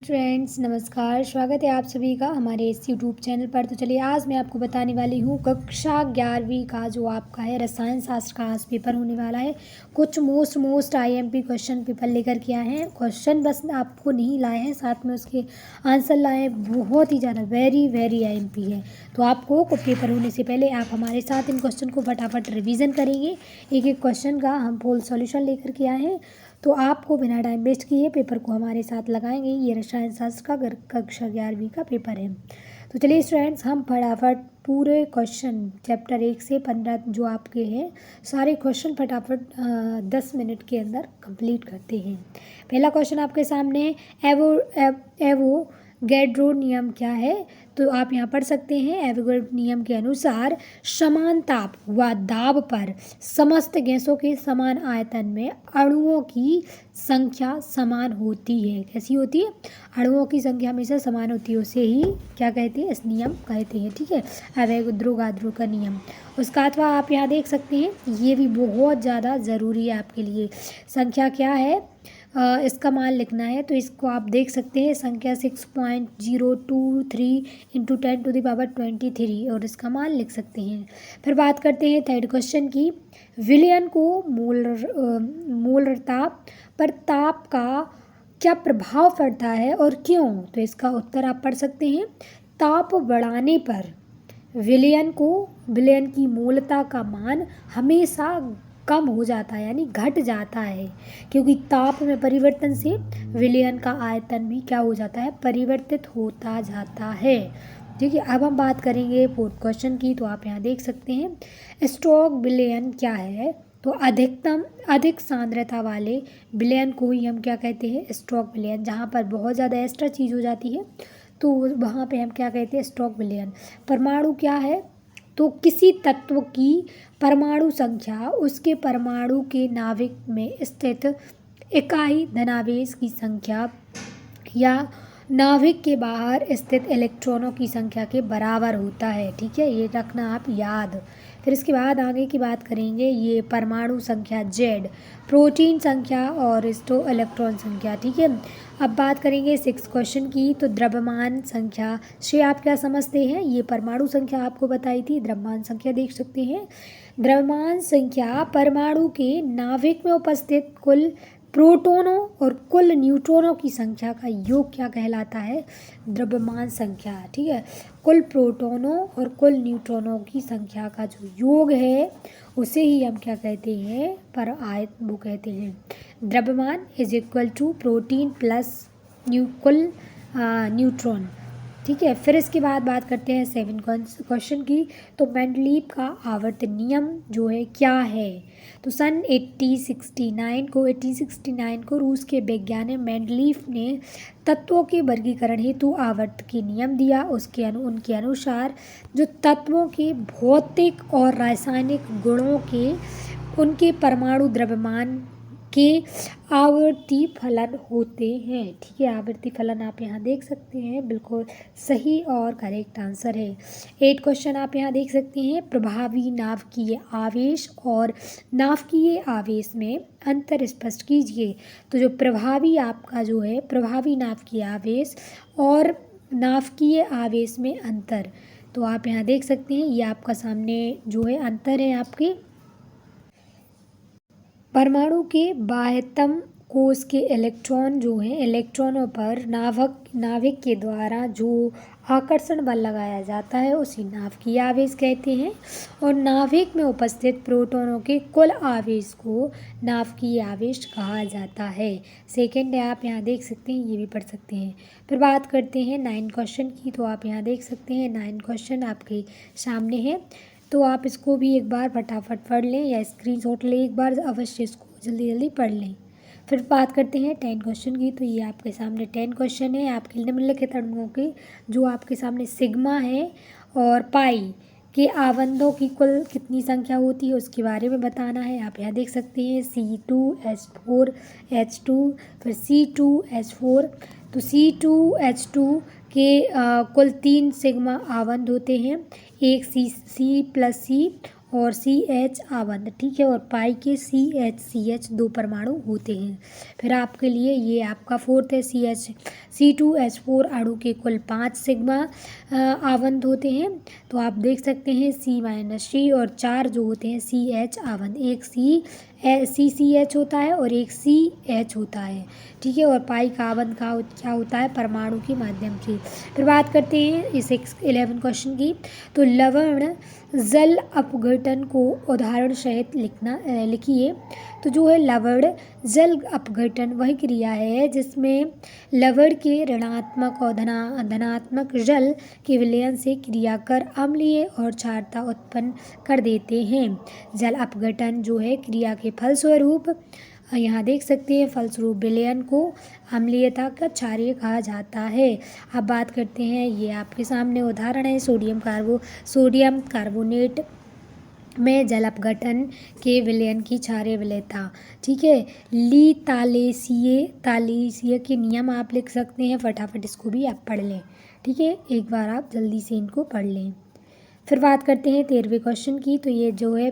Friends नमस्कार, स्वागत है आप सभी का हमारे इस यूट्यूब चैनल पर। तो चलिए आज मैं आपको बताने वाली हूँ कक्षा 11वीं का जो आपका है रसायन शास्त्र का आज पेपर होने वाला है। कुछ मोस्ट आईएमपी क्वेश्चन पेपर लेकर के आए हैं। क्वेश्चन बस आपको नहीं लाए हैं, साथ में उसके आंसर लाए हैं। बहुत ही ज़्यादा वेरी आईएमपी है। तो आपको पेपर होने से पहले आप हमारे साथ इन क्वेश्चन को फटाफट रिविज़न करेंगे। एक एक क्वेश्चन का हम फुल सॉल्यूशन लेकर के आए हैं। तो आपको बिना टाइम वेस्ट किए पेपर को हमारे साथ लगाएंगे। ये रसायन शास्त्र का कक्षा 11वीं का पेपर है। तो चलिए स्टूडेंट्स, हम फटाफट पूरे क्वेश्चन चैप्टर 1 से 15 जो आपके हैं सारे क्वेश्चन फटाफट 10 मिनट के अंदर कंप्लीट करते हैं। पहला क्वेश्चन आपके सामने एवोगैड्रो नियम क्या है? तो आप यहाँ पढ़ सकते हैं। एवोगैड्रो नियम के अनुसार समान ताप व दाब पर समस्त गैसों के समान आयतन में अणुओं की संख्या समान होती है। कैसी होती है? अणुओं की संख्या हमेशा समान होती है। उसे ही क्या कहते हैं? इस नियम कहते हैं। ठीक है, एवोगैड्रो का नियम। उसका अथवा आप यहाँ देख सकते हैं, ये भी बहुत ज़्यादा ज़रूरी है आपके लिए। संख्या क्या है? इसका मान लिखना है, तो इसको आप देख सकते हैं। संख्या 6.023 इंटू 10⁻23 और इसका मान लिख सकते हैं। फिर बात करते हैं थर्ड क्वेश्चन की। विलयन को मोलर ताप पर ताप का क्या प्रभाव पड़ता है और क्यों? तो इसका उत्तर आप पढ़ सकते हैं। ताप बढ़ाने पर विलयन की मूलता का मान हमेशा कम हो जाता है, यानी घट जाता है, क्योंकि ताप में परिवर्तन से विलयन का आयतन भी क्या हो जाता है? परिवर्तित होता जाता है। ठीक है, अब हम बात करेंगे फोर्थ क्वेश्चन की। तो आप यहाँ देख सकते हैं स्टोक विलयन क्या है? तो अधिक सांद्रता वाले विलयन को ही हम क्या कहते हैं? स्टोक विलयन। जहाँ पर बहुत ज़्यादा एक्स्ट्रा चीज़ हो जाती है तो वहाँ पे हम क्या कहते हैं? स्टोक विलयन। परमाणु क्या है? तो किसी तत्व की परमाणु संख्या उसके परमाणु के नाभिक में स्थित इकाई धनावेश की संख्या या नाभिक के बाहर स्थित इलेक्ट्रॉनों की संख्या के बराबर होता है। ठीक है, ये रखना आप याद। फिर इसके बाद आगे की बात करेंगे। ये परमाणु संख्या Z, प्रोटीन संख्या और इलेक्ट्रॉन संख्या। ठीक है, अब बात करेंगे 6 क्वेश्चन की। तो द्रव्यमान संख्या से आप क्या समझते हैं? ये परमाणु संख्या आपको बताई थी, द्रव्यमान संख्या देख सकते हैं। द्रव्यमान संख्या परमाणु के नाभिक में उपस्थित कुल प्रोटॉनों और कुल न्यूट्रॉनों की संख्या का योग क्या कहलाता है? द्रव्यमान संख्या। ठीक है, कुल प्रोटॉनों और कुल न्यूट्रॉनों की संख्या का जो योग है उसे ही हम क्या कहते हैं? पर आयत वो कहते हैं। द्रव्यमान is equal to protein plus कुल न्यूट्रॉन। ठीक है, फिर इसके बाद बात करते हैं 7 क्वेश्चन की। तो मेंडलीव का आवर्त नियम जो है क्या है? तो सन 1869 को रूस के वैज्ञानिक मेंडलीव ने तत्वों के वर्गीकरण हेतु आवर्त के नियम दिया। उनके अनुसार जो तत्वों के भौतिक और रासायनिक गुणों के उनके परमाणु द्रव्यमान के आवर्ती फलन होते हैं। ठीक है, आवर्ती फलन आप यहाँ देख सकते हैं, बिल्कुल सही और करेक्ट आंसर है। 8 क्वेश्चन आप यहाँ देख सकते हैं। प्रभावी नाभिकीय आवेश और नाभिकीय आवेश में अंतर स्पष्ट कीजिए। तो जो प्रभावी आपका जो है प्रभावी नाभिकीय आवेश और नाभिकीय आवेश में अंतर, तो आप यहाँ देख सकते हैं। ये आपका सामने जो है अंतर है आपके परमाणु के बाह्यतम कोश के इलेक्ट्रॉन जो हैं इलेक्ट्रॉनों पर नाभिक के द्वारा जो आकर्षण बल लगाया जाता है उसी नाभिकीय आवेश कहते हैं। और नाभिक में उपस्थित प्रोटॉनों के कुल आवेश को नाभिकीय आवेश कहा जाता है। सेकेंड है, आप यहाँ देख सकते हैं, ये भी पढ़ सकते हैं। फिर बात करते हैं 9 क्वेश्चन की। तो आप यहाँ देख सकते हैं 9 क्वेश्चन आपके सामने है। तो आप इसको भी एक बार फटाफट पढ़ लें या स्क्रीनशॉट लें, एक बार अवश्य इसको जल्दी पढ़ लें। फिर बात करते हैं 10 क्वेश्चन की। तो ये आपके सामने 10 क्वेश्चन है आपके निम्नलिखित अणुओं के जो आपके सामने सिग्मा है और पाई के आबंधों की कुल कितनी संख्या होती है उसके बारे में बताना है। आप यहाँ देख सकते हैं C2H4H2 फिर C2H4। तो C2H2 के कुल 3 सिग्मा आबंध होते हैं, एक C+C और CH आबंध, ठीक है, और पाई के CH दो परमाणु होते हैं। फिर आपके लिए ये आपका फोर्थ है C2H4 अणु के कुल 5 सिग्मा आबंध होते हैं। तो आप देख सकते हैं C-C और 4 जो होते हैं CH आबंध, एक CCH होता है और एक CH होता है, ठीक है। और पाई का आबंध का क्या होता है, परमाणु के माध्यम से। फिर बात करते हैं इस 11 क्वेश्चन की। तो लवण जल अपघटन को उदाहरण सहित लिखिए। तो जो है लवण जल अपघटन वह क्रिया है जिसमें लवण के ऋणात्मक और धनात्मक जल के विलयन से क्रिया कर अम्लीय और क्षारता उत्पन्न कर देते हैं। जल अपघटन जो है क्रिया के फलस्वरूप, यहाँ देख सकते हैं, फलस्वरूप विलयन को अम्लीयता का क्षारीय कहा जाता है। अब बात करते हैं, ये आपके सामने उदाहरण है सोडियम कार्बोनेट में जल अपघटन के विलयन की क्षारीय विलयता, ठीक है। ली तालेसिए के नियम आप लिख सकते हैं, फटाफट इसको भी आप पढ़ लें, ठीक है, एक बार आप जल्दी से इनको पढ़ लें। फिर बात करते हैं 13वें क्वेश्चन की। तो ये जो है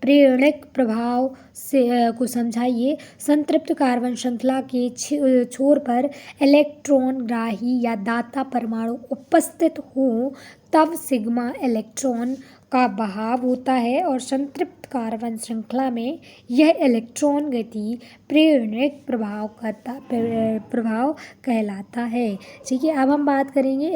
प्रेरणिक प्रभाव से को समझाइए। संतृप्त कार्बन श्रृंखला के छोर पर इलेक्ट्रॉन ग्राही या दाता परमाणु उपस्थित हो तब सिग्मा इलेक्ट्रॉन का बहाव होता है और संतृप्त कार्बन श्रृंखला में यह इलेक्ट्रॉन गति प्रेरणिक प्रभाव कहलाता है, ठीक है। अब हम बात करेंगे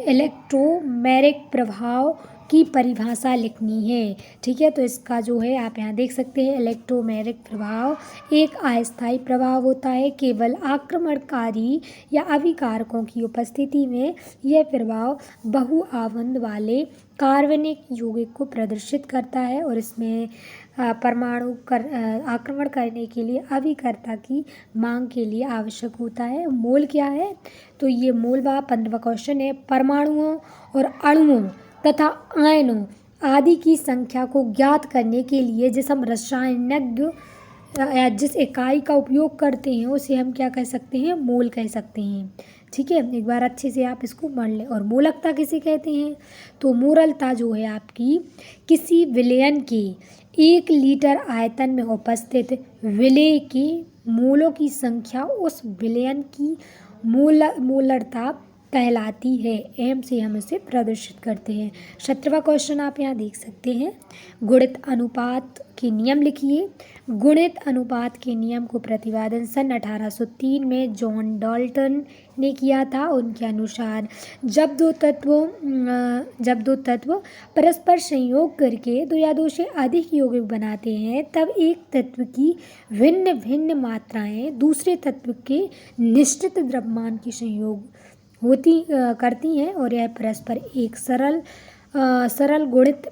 इलेक्ट्रोमैग्नेटिक प्रभाव की परिभाषा लिखनी है, ठीक है। तो इसका जो है आप यहाँ देख सकते हैं, इलेक्ट्रोमैग्नेटिक प्रभाव एक अस्थायी प्रभाव होता है। केवल आक्रमणकारी या अभिकारकों की उपस्थिति में यह प्रभाव बहुआबंध वाले कार्बनिक यौगिक को प्रदर्शित करता है और इसमें परमाणु आक्रमण करने के लिए अभिकर्ता की मांग के लिए आवश्यक होता है। मोल क्या है, तो ये मोल व 15वां क्वेश्चन है। परमाणुओं और अणुओं तथा आयनों आदि की संख्या को ज्ञात करने के लिए जिस हम रसायनज्ञ या जिस इकाई का उपयोग करते हैं उसे हम क्या कह सकते हैं, मोल कह सकते हैं, ठीक है। एक बार अच्छे से आप इसको पढ़ लें। और मोलकता किसे कहते हैं, तो मोलकता जो है आपकी किसी विलयन के 1 लीटर आयतन में उपस्थित विलेय के मोलों की संख्या उस विलयन की मोलरता कहलाती है। एम से हम इसे प्रदर्शित करते हैं। 17वां क्वेश्चन आप यहाँ देख सकते हैं, गुणित अनुपात के नियम लिखिए। गुणित अनुपात के नियम को प्रतिपादन सन 1803 में जॉन डाल्टन ने किया था। उनके अनुसार जब दो तत्व परस्पर संयोग करके 2 या 2 से अधिक यौगिक बनाते हैं तब एक तत्व की भिन्न भिन्न मात्राएं दूसरे तत्व के निश्चित द्रव्यमान की संयोग करती हैं और यह परस्पर एक सरल गुणित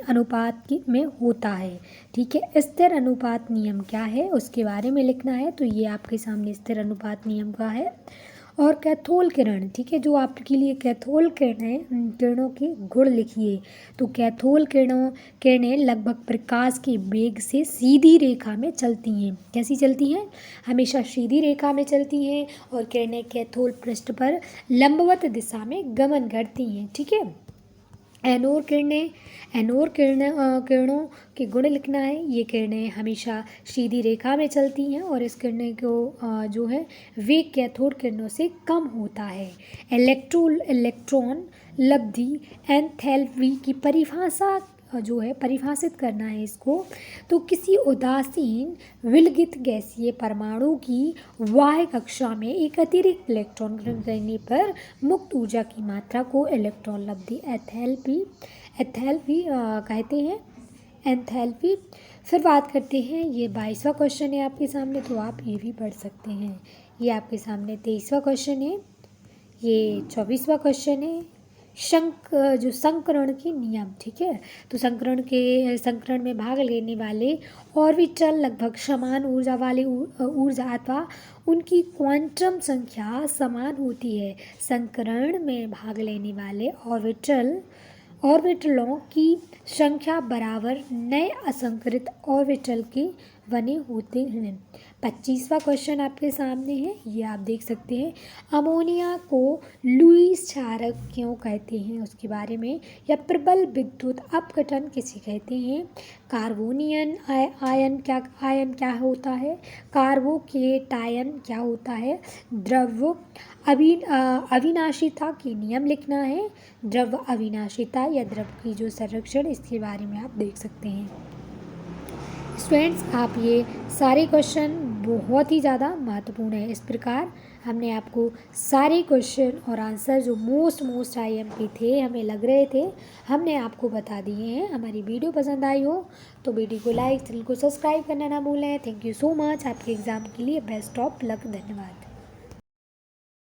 अनुपात में होता है, ठीक है। स्थिर अनुपात नियम क्या है उसके बारे में लिखना है। तो ये आपके सामने स्थिर अनुपात नियम का है। और कैथोड किरण, ठीक है, जो आपके लिए कैथोड किरणों के गुण लिखिए। तो कैथोड किरणें लगभग प्रकाश के वेग से सीधी रेखा में चलती हैं। कैसी चलती हैं, हमेशा सीधी रेखा में चलती हैं और किरणें कैथोड पृष्ठ पर लंबवत दिशा में गमन करती हैं, ठीक है। एनोड किरणों के गुण लिखना है। ये किरणें हमेशा सीधी रेखा में चलती हैं और इस किरणें को जो है वेग कैथोड किरणों से कम होता है। इलेक्ट्रॉन लब्धि एंथैल्पी की परिभाषा जो है परिभाषित करना है इसको। तो किसी उदासीन विलगित गैसीय परमाणु की बाह्य कक्षा में एक अतिरिक्त इलेक्ट्रॉन ग्रहण करने पर मुक्त ऊर्जा की मात्रा को इलेक्ट्रॉन लब्धि एंथैल्पी कहते हैं, एंथैल्पी। फिर बात करते हैं, ये 22वां क्वेश्चन है आपके सामने, तो आप ये भी पढ़ सकते हैं। ये आपके सामने 23वां क्वेश्चन है, ये 24वां क्वेश्चन है। संकरण के नियम, ठीक है। तो संकरण में भाग लेने वाले ऑर्बिटल लगभग समान ऊर्जा वाले ऊर्जा अथवा उनकी क्वांटम संख्या समान होती है। संकरण में भाग लेने वाले ऑर्बिटलों की संख्या बराबर नए असंकृत ऑर्बिटल के बने होते हैं। 25वां क्वेश्चन आपके सामने है, ये आप देख सकते हैं। अमोनिया को लुईस क्षारक क्यों कहते हैं उसके बारे में, या प्रबल विद्युत अपघटन किसे कहते हैं। कार्बोनियन आयन क्या होता है। कार्बोकेटायन क्या होता है। द्रव अविनाशिता के नियम लिखना है। द्रव अविनाशिता या द्रव की जो संरक्षण, इसके बारे में आप देख सकते हैं। स्टूडेंट्स, आप ये सारे क्वेश्चन बहुत ही ज़्यादा महत्वपूर्ण है। इस प्रकार हमने आपको सारे क्वेश्चन और आंसर जो मोस्ट IMP थे, हमें लग रहे थे, हमने आपको बता दिए हैं। हमारी वीडियो पसंद आई हो तो वीडियो को लाइक, चैनल को सब्सक्राइब करना ना भूलें। Thank you so much. आपके एग्ज़ाम के लिए बेस्ट ऑफ लक। धन्यवाद।